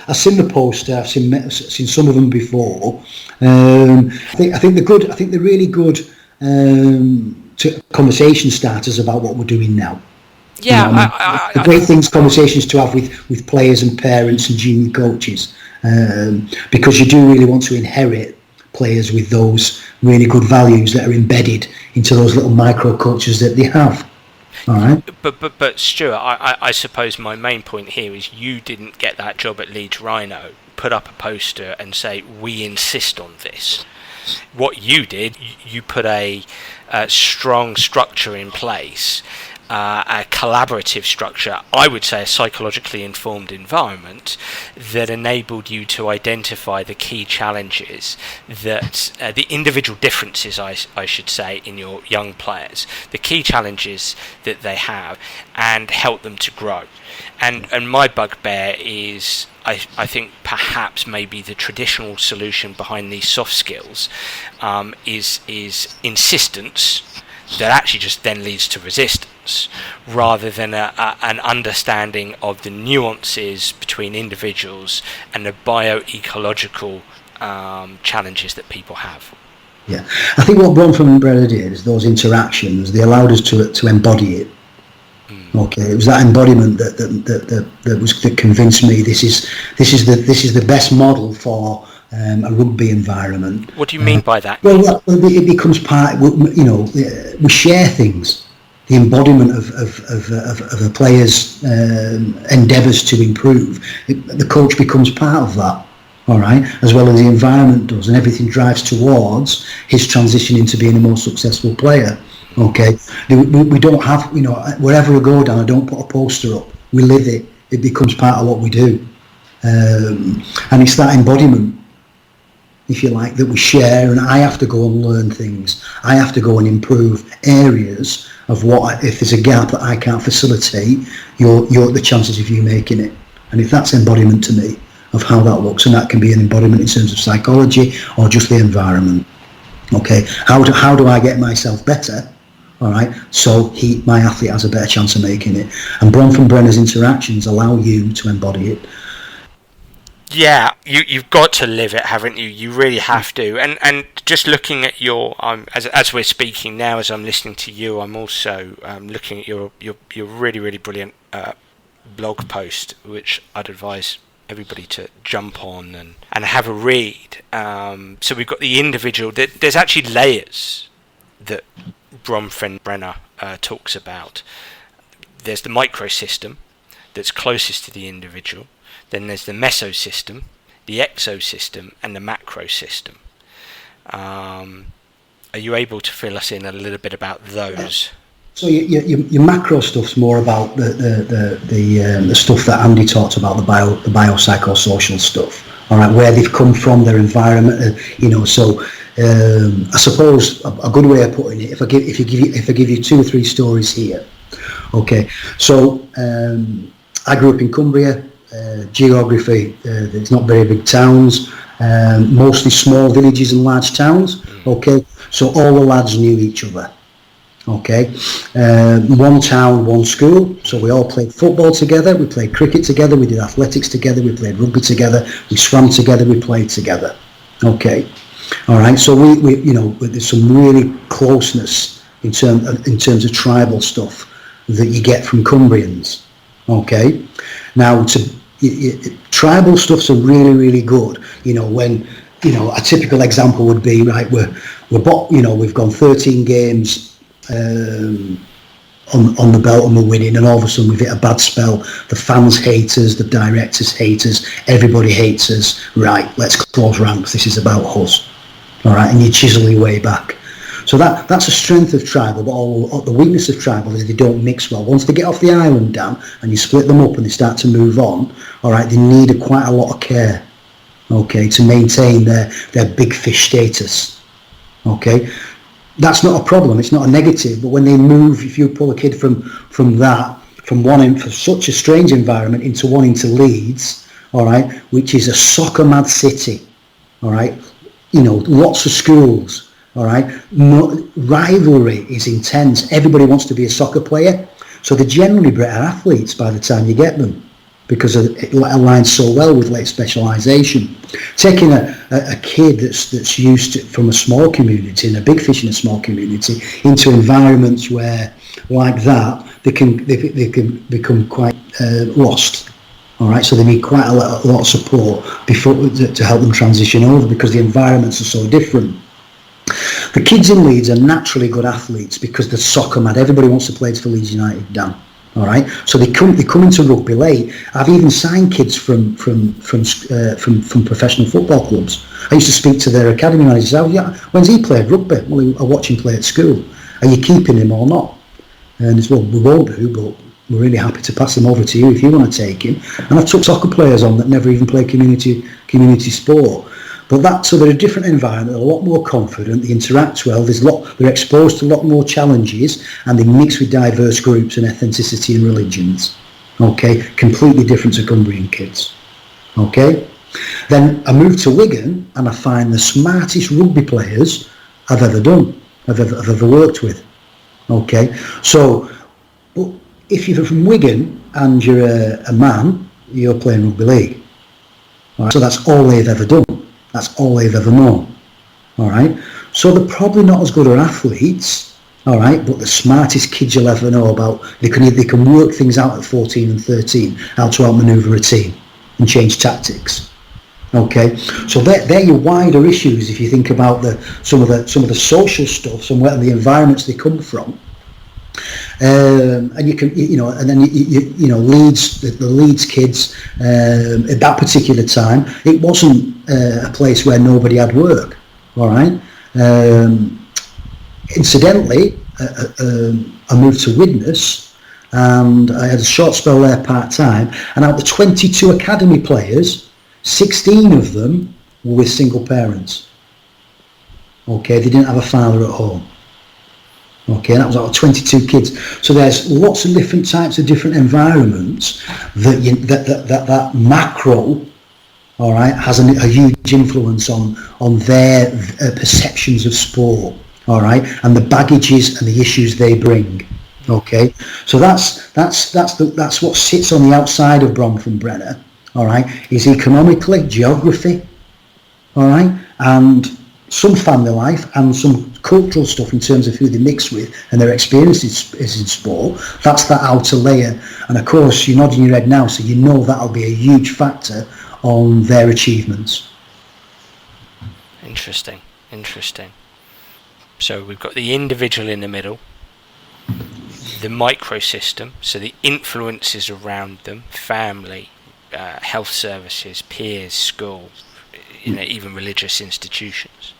I've seen the poster. I've seen some of them before. I think they're really good conversation starters about what we're doing now. Yeah, great conversations to have with players and parents and junior coaches, because you do really want to inherit players with those really good values that are embedded into those little micro cultures that they have. All right. But Stuart, I suppose my main point here is you didn't get that job at Leeds Rhino, put up a poster and say, we insist on this. What you did, you put a strong structure in place, a collaborative structure, I would say a psychologically informed environment that enabled you to identify the key challenges, that the individual differences, I should say, in your young players, the key challenges that they have, and help them to grow. And my bugbear is, I think perhaps maybe the traditional solution behind these soft skills is insistence that actually just then leads to resistance, rather than an understanding of the nuances between individuals and the bioecological challenges that people have. Yeah, I think what Bronfman and Breda did is those interactions, they allowed us to embody it. Okay, it was that embodiment that convinced me this is the best model for a rugby environment. What do you mean by that? Well, it becomes part. We share things. the embodiment of the players' endeavours to improve, the coach becomes part of that, all right, as well as the environment does, and everything drives towards his transition into being a more successful player. Okay, we don't have, you know, wherever I go down, I don't put a poster up. We live it. It becomes part of what we do, and it's that embodiment, if you like, that we share. And I have to go and learn things. I have to go and improve areas of what, if there's a gap that I can't facilitate, you're the chances of you making it. And if that's embodiment to me of how that looks, and that can be an embodiment in terms of psychology or just the environment. Okay, how do I get myself better? All right, so my athlete has a better chance of making it. And Bronfenbrenner's interactions allow you to embody it. Yeah, you've got to live it, haven't you? You really have to. And just looking at your, as we're speaking now, as I'm listening to you, I'm also looking at your really, really brilliant blog post, which I'd advise everybody to jump on and have a read. So we've got the individual. There's actually layers that Bronfenbrenner talks about. There's the microsystem that's closest to the individual. Then there's the mesosystem, the exosystem, and the macrosystem. Are you able to fill us in a little bit about those? So your macro stuff's more about the stuff that Andy talked about, the biopsychosocial stuff. All right, where they've come from, their environment, you know. So I suppose a good way of putting it, if I give you 2 or 3 stories here. Okay, so I grew up in Cumbria. Geography, it's not very big towns, mostly small villages and large towns. Okay, so all the lads knew each other. Okay, one town, one school, so we all played football together, we played cricket together, we did athletics together, we played rugby together, we swam together, we played together. Okay, all right, so we you know, there's some really closeness in terms of tribal stuff that you get from Cumbrians. Okay, now tribal stuff's are really, really good. You know, when, you know, a typical example would be, right, we've gone 13 games on the belt and we're winning, and all of a sudden we've hit a bad spell. The fans hate us, the directors hate us, everybody hates us. Right, let's close ranks. This is about us. All right, and you chisel your way back. So that's a strength of tribal, but the weakness of tribal is they don't mix well. Once they get off the island, Dan, and you split them up and they start to move on, all right, they need quite a lot of care, okay, to maintain their big fish status, okay. That's not a problem, it's not a negative, but when they move, if you pull a kid from such a strange environment into wanting to Leeds, all right, which is a soccer mad city, all right, you know, lots of schools. All right, rivalry is intense. Everybody wants to be a soccer player, so they're generally better athletes by the time you get them, because it aligns so well with late specialisation. Taking a kid that's used to, from a small community and a big fish in a small community, into environments where, like that, they can become quite lost. All right, so they need quite a lot of support to help them transition over, because the environments are so different. The kids in Leeds are naturally good athletes because they're soccer mad. Everybody wants to play for Leeds United, Dan. All right, so they come into rugby late. I've even signed kids from professional football clubs. I used to speak to their academy managers. Oh, yeah, when's he played rugby? Well, I watch him play at school. Are you keeping him or not? And it's, well, we won't do, but we're really happy to pass him over to you if you want to take him. And I've took soccer players on that never even played community sport. But so they're a different environment, they're a lot more confident, they interact well, they're exposed to a lot more challenges, and they mix with diverse groups and ethnicity and religions. Okay, completely different to Cumbrian kids. Okay, then I moved to Wigan and I find the smartest rugby players I've ever worked with. Okay, so if you're from Wigan and you're a man, you're playing rugby league. All right, so that's all they've ever done. That's all they've ever known. All right, so they're probably not as good as athletes. All right, but the smartest kids you'll ever know about. They can work things out at 14 and 13, how to outmaneuver a team and change tactics. Okay, so they're your wider issues if you think about some of the social stuff, some of the environments they come from. And you can, and then Leeds, the Leeds kids at that particular time, it wasn't a place where nobody had work. All right. Incidentally, I moved to Widnes, and I had a short spell there part time. And out of the 22 academy players, 16 of them were with single parents. Okay, they didn't have a father at home. Okay, and that was out of 22 kids. So there's lots of different types of different environments that macro, all right, has a huge influence on their perceptions of sport, all right, and the baggages and the issues they bring. Okay, so that's what sits on the outside of Bronfenbrenner, all right, is economically, geography, all right, and some family life and some cultural stuff in terms of who they mix with and their experiences in sport. That's that outer layer, and of course you're nodding your head now, so you know that'll be a huge factor on their achievements. Interesting. So we've got the individual in the middle, the microsystem, so the influences around them, family, health services, peers, school, even religious institutions.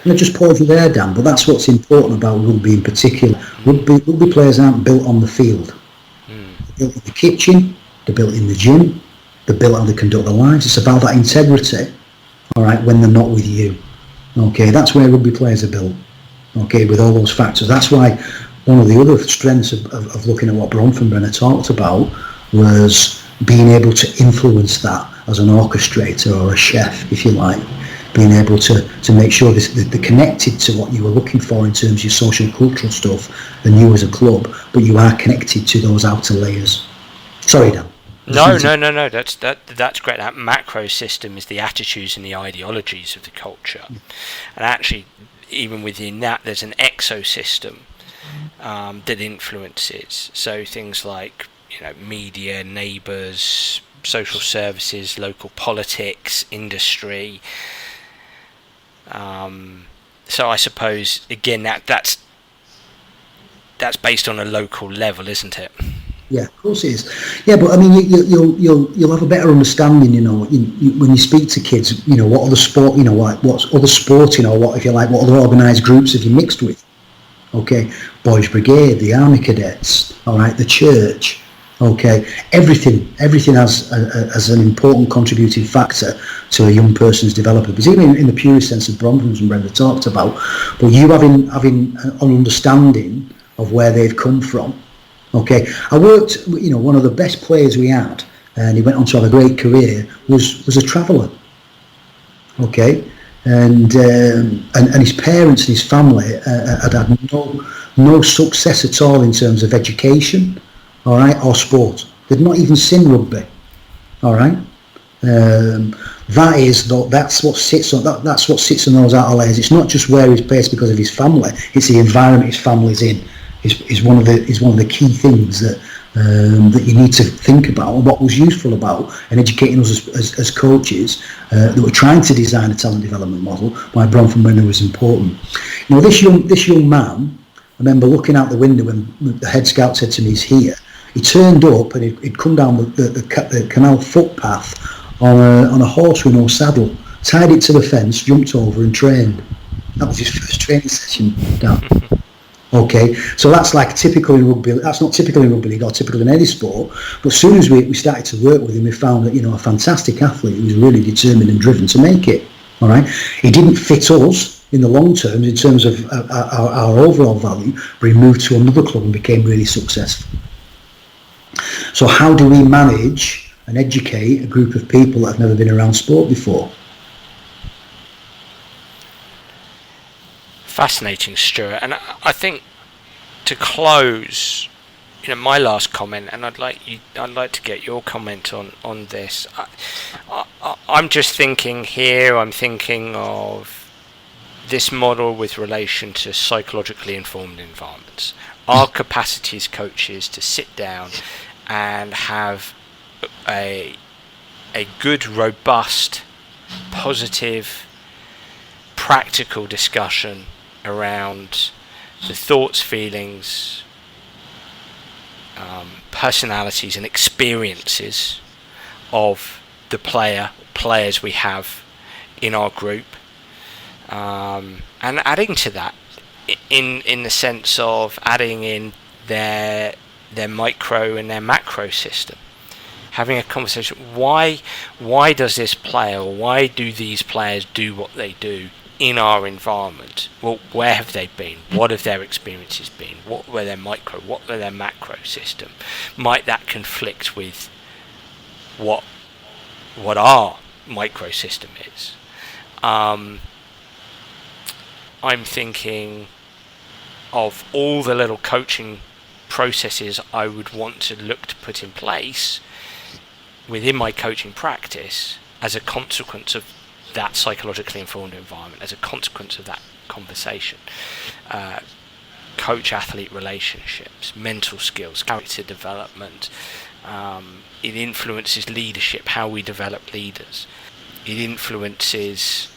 Can I just pause you there, Dan? But that's what's important about rugby in particular. Rugby players aren't built on the field. They're built in the kitchen, they're built in the gym, they're built how they conduct their lives. It's about that integrity, all right, when they're not with you. Okay, that's where rugby players are built. Okay, with all those factors. That's why one of the other strengths of looking at what Bronfenbrenner talked about was being able to influence that as an orchestrator or a chef, if you like. Being able to make sure they're connected to what you were looking for in terms of your social cultural stuff and you as a club, but you are connected to those outer layers. Sorry, Dan. No. That's great. That macro system is the attitudes and the ideologies of the culture, and actually, even within that, there's an exosystem that influences. So things like media, neighbours, social services, local politics, industry. So I suppose again that's based on a local level, isn't it? Yeah, of course it is. Yeah, but I mean, you'll have a better understanding, when you speak to kids, what other sport, what's other sporting or what, if you like, what other organised groups have you mixed with? Okay, Boys Brigade, the Army Cadets, all right, the church. Okay, everything has an important contributing factor to a young person's development. Because even in the purest sense of Bronfenbrenner talked about, but you having an understanding of where they've come from. Okay, I worked, one of the best players we had, and he went on to have a great career, was a traveller. Okay, and his parents and his family had no success at all in terms of education. All right, or sport. They'd not even seen rugby. All right, that's what sits on that's what sits on those outer layers. It's not just where he's based because of his family. It's the environment his family's in. Is one of the key things that you need to think about, and what was useful about and educating us as coaches that were trying to design a talent development model. Why Bronfenbrenner was important. This young man. I remember looking out the window when the head scout said to me, "He's here." He turned up and he'd come down the canal footpath on a horse with no saddle, tied it to the fence, jumped over and trained. That was his first training session down. Okay, so that's like typical in rugby. That's not typical in rugby league or typical in any sport. But as soon as we started to work with him, we found that a fantastic athlete who was really determined and driven to make it. All right, he didn't fit us in the long term in terms of our overall value, but he moved to another club and became really successful. So how do we manage and educate a group of people that have never been around sport before? Fascinating, Stuart. And I think to close, my last comment, and I'd like to get your comment on this. I'm just thinking here. I'm thinking of this model with relation to psychologically informed environments. Our capacity as coaches to sit down and have a good, robust, positive, practical discussion around the thoughts, feelings, personalities and experiences of the players we have in our group, and adding to that in the sense of adding in their micro and their macro system, having a conversation. Why does this player, or why do these players do what they do in our environment? Well, where have they been? What have their experiences been? What were their micro? What were their macro system? Might that conflict with what our micro system is? I'm thinking of all the little coaching processes I would want to look to put in place within my coaching practice as a consequence of that psychologically informed environment, as a consequence of that conversation. Coach-athlete relationships, mental skills, character development. It influences leadership, how we develop leaders. It influences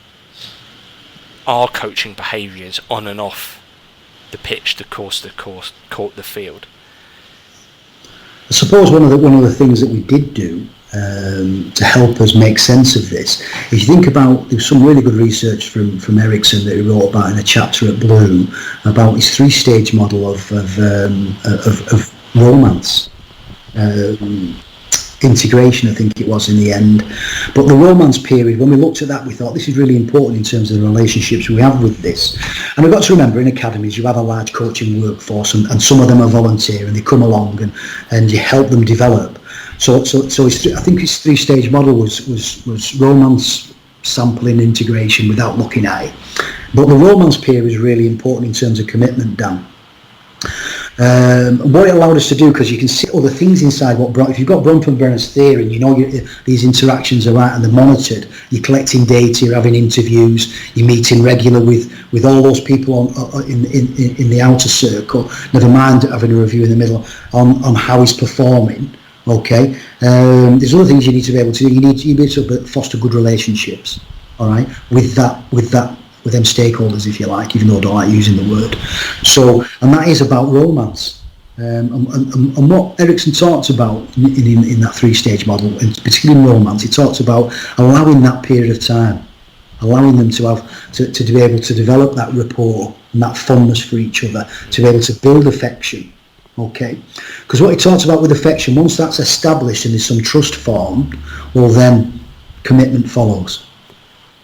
our coaching behaviours on and off the pitch, the court, the field. I suppose one of the things that we did do to help us make sense of this, if you think about, there's some really good research from Ericsson that he wrote about in a chapter at Bloom about his 3-stage model of romance. Integration, I think it was in the end. But the romance period, when we looked at that, we thought this is really important in terms of the relationships we have with this. And we've got to remember, in academies you have a large coaching workforce, and some of them are volunteer, and they come along and you help them develop. So I think his 3-stage model was romance, sampling, integration without looking at it. But the romance period is really important in terms of commitment, Dan. What it allowed us to do, because you can see other things inside if you've got Bronfenbrenner's theory, and you know these interactions are right and they're monitored, you're collecting data, you're having interviews, you're meeting regular with all those people in the outer circle, never mind having a review in the middle on how he's performing. Okay, there's other things you need to be able to do. You need to be able to foster good relationships, all right, with them stakeholders, if you like, even though I don't like using the word. So, and that is about romance. And what Ericsson talks about in that 3-stage model, and particularly in romance, he talks about allowing that period of time, allowing them to have to be able to develop that rapport and that fondness for each other, to be able to build affection. Okay, because what he talks about with affection, once that's established and there's some trust formed, well then commitment follows.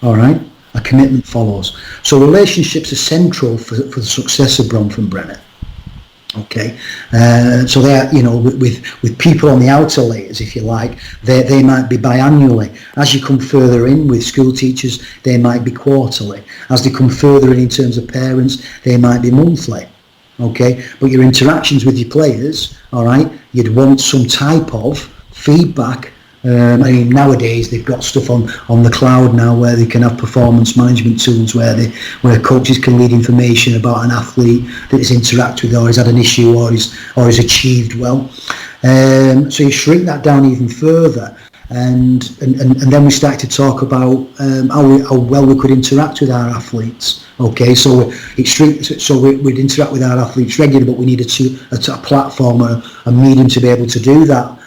All right, a commitment follows. So relationships are central for the success of Bronfenbrenner. Okay, so they are, with people on the outer layers, if you like, they might be biannually. As you come further in with school teachers, they might be quarterly. As they come further in terms of parents, they might be monthly. Okay, but your interactions with your players, all right, you'd want some type of feedback. Nowadays they've got stuff on the cloud now where they can have performance management tools where coaches can lead information about an athlete that has interacted with or has had an issue or has achieved well. So you shrink that down even further, and then we start to talk about how well we could interact with our athletes. Okay, so we'd interact with our athletes regularly, but we need a platform, a medium to be able to do that.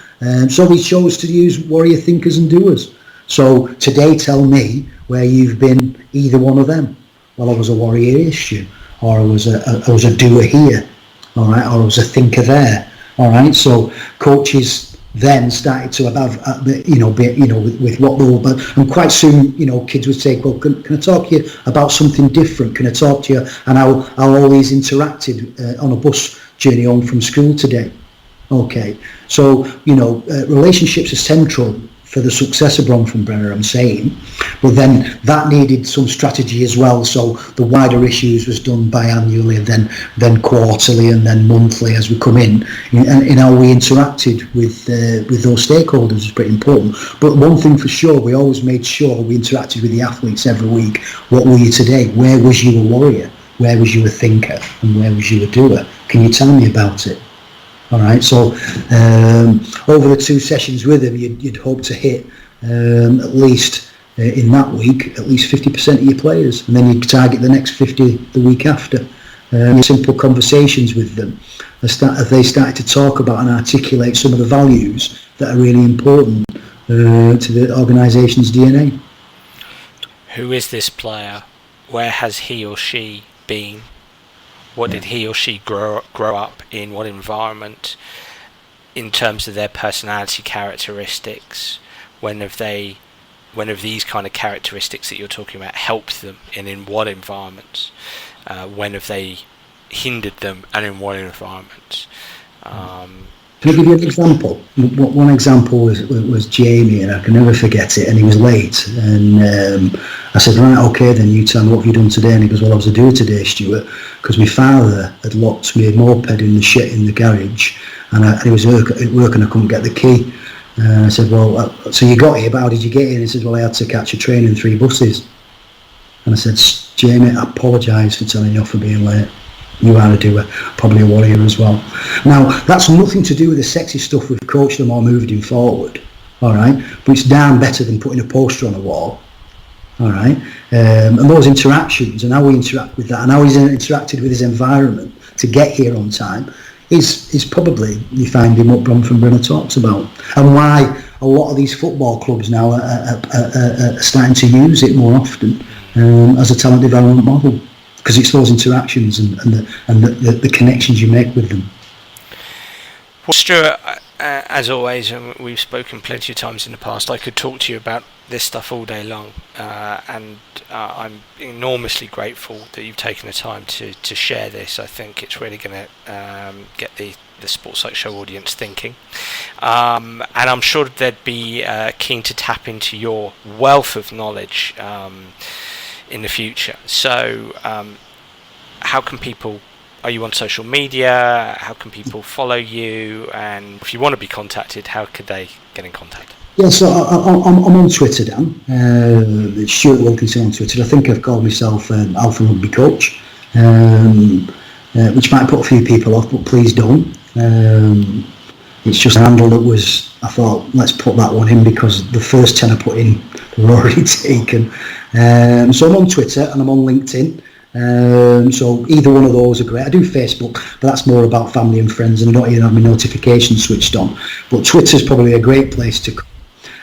So we chose to use warrior thinkers and doers. So today, tell me where you've been either one of them. Well, I was a warrior issue, or I was a doer here, all right, or I was a thinker there, all right. So coaches then started to have, with what they were, and quite soon, kids would say, well, can I talk to you about something different? Can I talk to you? And how all these interacted on a bus journey home from school today. Okay, so relationships are central for the success of Bronfenbrenner, I'm saying, but then that needed some strategy as well. So the wider issues was done biannually, and then quarterly, and then monthly as we come in how we interacted with those stakeholders is pretty important. But one thing for sure, we always made sure we interacted with the athletes every week. What were you today? Where was you a warrior? Where was you a thinker? And where was you a doer? Can you tell me about it? All right, so over the 2 sessions with him, you'd hope to hit at least in that week at least 50% of your players, and then you'd target the next 50 the week after. Simple conversations with them, have they started to talk about and articulate some of the values that are really important to the organisation's DNA. Who is this player? Where has he or she been? What did he or she grow up in? What environment? In terms of their personality characteristics, when have these kind of characteristics that you're talking about helped them, and in what environments? When have they hindered them, and in what environments? Can I give you an example? One example was Jamie, and I can never forget it, and he was late, and I said, right, okay, then you tell me what have you done today, and he goes, well, I was a doer today, Stuart, because my father had locked my moped in the garage, and he was at work and I couldn't get the key. I said, well, so you got here, but how did you get here? And he said, well, I had to catch a train and 3 buses. And I said, Jamie, I apologise for telling you off for being late. You are a doer, probably a warrior as well. Now, that's nothing to do with the sexy stuff we've coached them or moved him forward, all right? But it's damn better than putting a poster on a wall, all right? And those interactions and how we interact with that and how he's interacted with his environment to get here on time is probably, you find him what Bron from Brenner talks about, and why a lot of these football clubs now are starting to use it more often as a talent development model, because it's those interactions and the connections you make with them. Well, Stuart, as always, and we've spoken plenty of times in the past, I could talk to you about this stuff all day long, and I'm enormously grateful that you've taken the time to share this. I think it's really going to get the Sports Psych Show audience thinking, and I'm sure they'd be keen to tap into your wealth of knowledge in the future. So how can people, are you on social media? How can people follow you? And if you want to be contacted, how could they get in contact? Yeah, so I'm on Twitter, Dan. It's Stuart Wilkinson on Twitter. I think I've called myself Alpha Rugby Coach, which might put a few people off, but please don't. It's just a handle that was, I thought, let's put that one in, because the first 10 I put in were already taken. So I'm on Twitter and I'm on LinkedIn. So either one of those are great. I do Facebook, but that's more about family and friends, and I don't even have my notifications switched on. But Twitter's probably a great place to come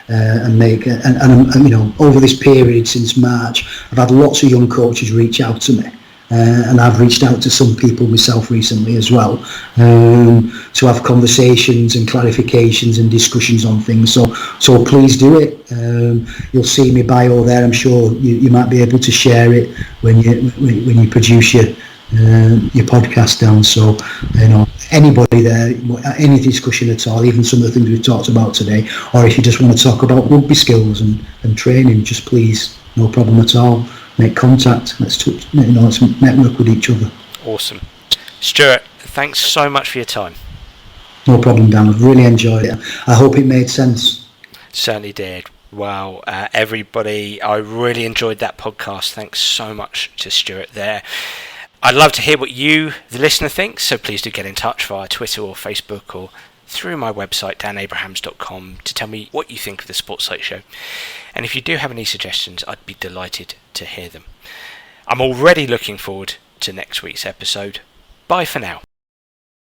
and make. And you know, over this period since March, I've had lots of young coaches reach out to me. And I've reached out to some people myself recently as well, to have conversations and clarifications and discussions on things. So please do it. You'll see my bio there. I'm sure you might be able to share it when you produce your podcast down. So you know, anybody there, any discussion at all, even some of the things we've talked about today, or if you just want to talk about rugby skills and training, just please, no problem at all. Make contact. Let's network with each other. Awesome, Stuart. Thanks so much for your time. No problem, Dan. I've really enjoyed it. I hope it made sense. Certainly did. Wow, everybody, I really enjoyed that podcast. Thanks so much to Stuart there. I'd love to hear what you, the listener, thinks. So please do get in touch via Twitter or Facebook or through my website danabrahams.com to tell me what you think of the Sports Psych Show. And if you do have any suggestions, I'd be delighted to hear them. I'm already looking forward to next week's episode. Bye for now.